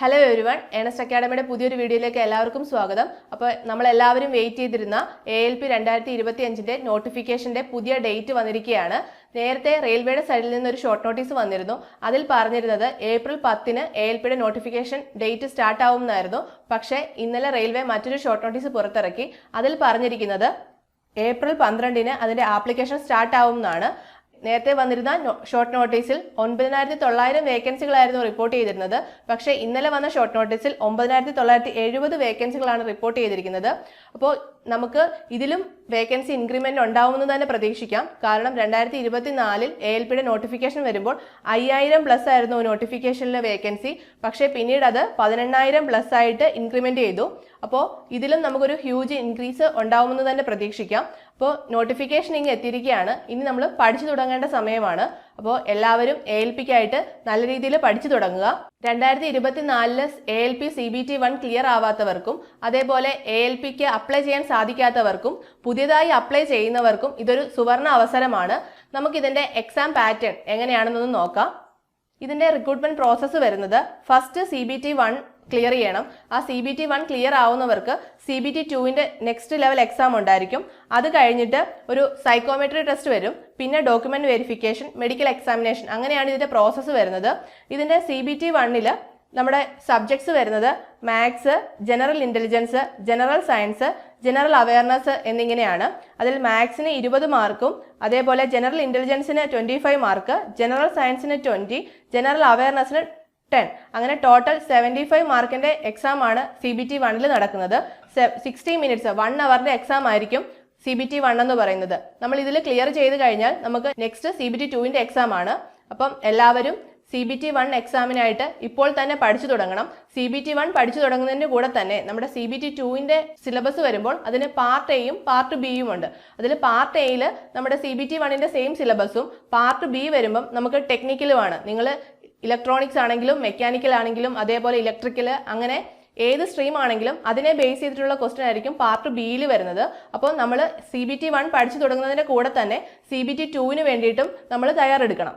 Hello everyone, Ernest അക്കാഡമിയുടെ പുതിയൊരു വീഡിയോയിലേക്ക് എല്ലാവർക്കും സ്വാഗതം. അപ്പോൾ നമ്മളെല്ലാവരും വെയിറ്റ് ചെയ്തിരുന്ന ALP 2025 നോട്ടിഫിക്കേഷൻ്റെ പുതിയ ഡേറ്റ് വന്നിരിക്കുകയാണ്. നേരത്തെ റെയിൽവേയുടെ സൈഡിൽ നിന്ന് ഒരു ഷോർട്ട് നോട്ടീസ് വന്നിരുന്നു. അതിൽ പറഞ്ഞിരുന്നത് ഏപ്രിൽ 10 ALPയുടെ നോട്ടിഫിക്കേഷൻ ഡേറ്റ് സ്റ്റാർട്ട് ആവുമെന്നായിരുന്നു. പക്ഷേ ഇന്നലെ റെയിൽവേ മറ്റൊരു ഷോർട്ട് നോട്ടീസ് പുറത്തിറക്കി. അതിൽ പറഞ്ഞിരിക്കുന്നത് ഏപ്രിൽ 12 അതിൻ്റെ ആപ്ലിക്കേഷൻ സ്റ്റാർട്ട് ആവുമെന്നാണ്. നേരത്തെ വന്നിരുന്ന ഷോർട്ട് നോട്ടീസിൽ 9,900 വേക്കൻസികളായിരുന്നു റിപ്പോർട്ട് ചെയ്തിരുന്നത്. പക്ഷേ ഇന്നലെ വന്ന ഷോർട്ട് നോട്ടീസിൽ 9,970 വേക്കൻസികളാണ് റിപ്പോർട്ട് ചെയ്തിരിക്കുന്നത്. അപ്പോൾ നമുക്ക് ഇതിലും വേക്കൻസി ഇൻക്രിമെന്റ് ഉണ്ടാവുമെന്ന് തന്നെ പ്രതീക്ഷിക്കാം. കാരണം 2024 ALPയുടെ നോട്ടിഫിക്കേഷൻ വരുമ്പോൾ 5,000+ ആയിരുന്നു നോട്ടിഫിക്കേഷനിലെ വേക്കൻസി. പക്ഷേ പിന്നീട് അത് 18,000+ ആയിട്ട് ഇൻക്രിമെന്റ് ചെയ്തു. അപ്പോൾ ഇതിലും നമുക്കൊരു ഹ്യൂജ് ഇൻക്രീസ് ഉണ്ടാവുമെന്ന് തന്നെ പ്രതീക്ഷിക്കാം. അപ്പോൾ നോട്ടിഫിക്കേഷൻ ഇങ്ങ് എത്തിയിരിക്കുകയാണ്. ഇനി നമ്മൾ പഠിച്ചു തുടങ്ങേണ്ട സമയമാണ്. അപ്പോൾ എല്ലാവരും ALPക്കായിട്ട് നല്ല രീതിയിൽ പഠിച്ചു തുടങ്ങുക. 2024 ALP CBT 1 ക്ലിയർ ആവാത്തവർക്കും അതേപോലെ ALPക്ക് അപ്ലൈ ചെയ്യാൻ സാധിക്കാത്തവർക്കും പുതിയതായി അപ്ലൈ ചെയ്യുന്നവർക്കും ഇതൊരു സുവർണ അവസരമാണ്. നമുക്കിതിൻ്റെ എക്സാം പാറ്റേൺ എങ്ങനെയാണെന്നൊന്ന് നോക്കാം. ഇതിൻ്റെ റിക്രൂട്ട്മെന്റ് പ്രോസസ്സ് വരുന്നത് ഫസ്റ്റ് CBT 1 ക്ലിയർ ചെയ്യണം. ആ CBT 1 ക്ലിയർ ആവുന്നവർക്ക് CBT 2ന്റെ നെക്സ്റ്റ് ലെവൽ എക്സാം ഉണ്ടായിരിക്കും. അത് കഴിഞ്ഞിട്ട് ഒരു സൈക്കോമെട്രി ടെസ്റ്റ് വരും. പിന്നെ ഡോക്യുമെന്റ് വെരിഫിക്കേഷൻ, മെഡിക്കൽ എക്സാമിനേഷൻ, അങ്ങനെയാണ് ഇതിന്റെ പ്രോസസ്സ് വരുന്നത്. ഇതിന്റെ CBT 1 നമ്മുടെ സബ്ജക്ട്സ് വരുന്നത് maths, general intelligence, general science, general awareness എന്നിങ്ങനെയാണ്. അതിൽ മാത്സിന് 20 മാർക്കും അതേപോലെ ജനറൽ ഇന്റലിജൻസിന് 25 മാർക്ക്, ജനറൽ സയൻസിന് 20, ജനറൽ അവയർനെസ്സിന് 10, അങ്ങനെ ടോട്ടൽ 75 മാർക്കിന്റെ എക്സാം ആണ് CBT 1 നടക്കുന്നത്. 60 മിനിറ്റ്സ് 1 അവറിന്റെ എക്സാം ആയിരിക്കും CBT 1 എന്ന് പറയുന്നത്. നമ്മൾ ഇതിൽ ക്ലിയർ ചെയ്ത് കഴിഞ്ഞാൽ നമുക്ക് നെക്സ്റ്റ് CBT 2ന്റെ എക്സാം ആണ്. അപ്പം എല്ലാവരും CBT 1 എക്സാമിനായിട്ട് ഇപ്പോൾ തന്നെ പഠിച്ചു തുടങ്ങണം. CBT 1 പഠിച്ചു തുടങ്ങുന്നതിൻ്റെ കൂടെ തന്നെ നമ്മുടെ CBT 2ന്റെ സിലബസ് വരുമ്പോൾ അതിന് പാർട്ട് എയും പാർട്ട് ബിയും ഉണ്ട്. അതിൽ പാർട്ട് എയിൽ നമ്മുടെ CBT 1ന്റെ സെയിം സിലബസും പാർട്ട് ബി വരുമ്പം നമുക്ക് ടെക്നിക്കലുമാണ്. നിങ്ങൾ ഇലക്ട്രോണിക്സ് ആണെങ്കിലും മെക്കാനിക്കൽ ആണെങ്കിലും അതേപോലെ ഇലക്ട്രിക്കൽ, അങ്ങനെ ഏത് സ്ട്രീം ആണെങ്കിലും അതിനെ ബേസ് ചെയ്തിട്ടുള്ള ക്വസ്റ്റ്യൻ ആയിരിക്കും പാർട്ട് ബിയിൽ വരുന്നത്. അപ്പോൾ നമ്മൾ CBT 1 പഠിച്ചു തുടങ്ങുന്നതിൻ്റെ കൂടെ തന്നെ CBT 2ന് വേണ്ടിയിട്ടും നമ്മൾ തയ്യാറെടുക്കണം.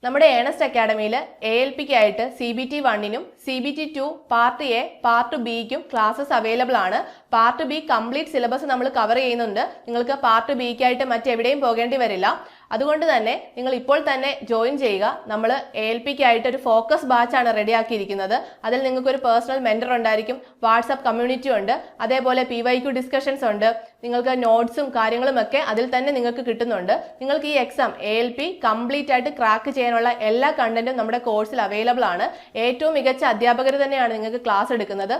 നമ്മുടെ ഏണസ്റ്റ് അക്കാഡമിയിൽ ALPക്കായിട്ട് CBT 1നും CBT 2 പാർട്ട് എ പാർട്ട് ബിക്കും ക്ലാസ്സസ് അവൈലബിൾ ആണ്. പാർട്ട് ബി കംപ്ലീറ്റ് സിലബസ് നമ്മൾ കവർ ചെയ്യുന്നുണ്ട്. നിങ്ങൾക്ക് പാർട്ട് ബിക്കായിട്ട് മറ്റെവിടെയും പോകേണ്ടി വരില്ല. അതുകൊണ്ട് തന്നെ നിങ്ങൾ ഇപ്പോൾ തന്നെ ജോയിൻ ചെയ്യുക. നമ്മൾ ALPക്കായിട്ട് ഒരു ഫോക്കസ് ബാച്ചാണ് റെഡിയാക്കിയിരിക്കുന്നത്. അതിൽ നിങ്ങൾക്ക് ഒരു പേഴ്സണൽ മെന്റർ ഉണ്ടായിരിക്കും, വാട്സാപ്പ് കമ്മ്യൂണിറ്റി ഉണ്ട്, അതേപോലെ PYQ ഡിസ്കഷൻസ് ഉണ്ട്. നിങ്ങൾക്ക് നോട്ട്സും കാര്യങ്ങളും ഒക്കെ അതിൽ തന്നെ നിങ്ങൾക്ക് കിട്ടുന്നുണ്ട്. നിങ്ങൾക്ക് ഈ എക്സാം ALP കംപ്ലീറ്റ് ആയിട്ട് ക്രാക്ക് ചെയ്യാനുള്ള എല്ലാ കണ്ടന്റും നമ്മുടെ കോഴ്സിൽ അവൈലബിൾ ആണ്. ഏറ്റവും മികച്ച അധ്യാപകർ തന്നെയാണ് നിങ്ങൾക്ക് ക്ലാസ് എടുക്കുന്നത്.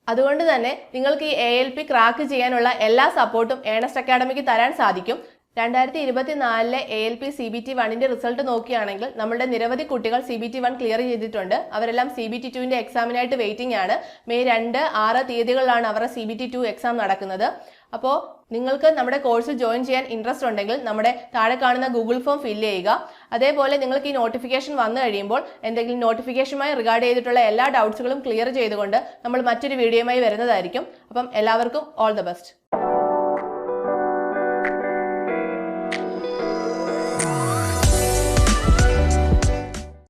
അതുകൊണ്ട് തന്നെ നിങ്ങൾക്ക് ഈ ALP ക്രാക്ക് ചെയ്യാനുള്ള എല്ലാ സപ്പോർട്ടും ഏണസ്റ്റ് അക്കാഡമിക്ക് തരാൻ സാധിക്കും. 2024 ALP CBT 1ന്റെ റിസൾട്ട് നോക്കുകയാണെങ്കിൽ നമ്മുടെ നിരവധി കുട്ടികൾ CBT 1 ക്ലിയർ ചെയ്തിട്ടുണ്ട്. അവരെല്ലാം CBT 2ന്റെ എക്സാമിനായിട്ട് വെയിറ്റിംഗ് ആണ്. മെയ് 2, 6 തീയതികളിലാണ് അവരുടെ CBT 2 എക്സാം നടക്കുന്നത്. അപ്പോൾ നിങ്ങൾക്ക് നമ്മുടെ കോഴ്സിൽ ജോയിൻ ചെയ്യാൻ ഇൻട്രസ്റ്റ് ഉണ്ടെങ്കിൽ നമ്മുടെ താഴെ കാണുന്ന ഗൂഗിൾ ഫോം ഫില്ല് ചെയ്യുക. അതേപോലെ നിങ്ങൾക്ക് ഈ നോട്ടിഫിക്കേഷൻ വന്നു കഴിയുമ്പോൾ എന്തെങ്കിലും നോട്ടിഫിക്കേഷനുമായി റിഗാർഡ് ചെയ്തിട്ടുള്ള എല്ലാ ഡൗട്ട്സുകളും ക്ലിയർ ചെയ്തുകൊണ്ട് നമ്മൾ മറ്റൊരു വീഡിയോയുമായി വരുന്നതായിരിക്കും. അപ്പം എല്ലാവർക്കും ഓൾ ദ ബെസ്റ്റ്.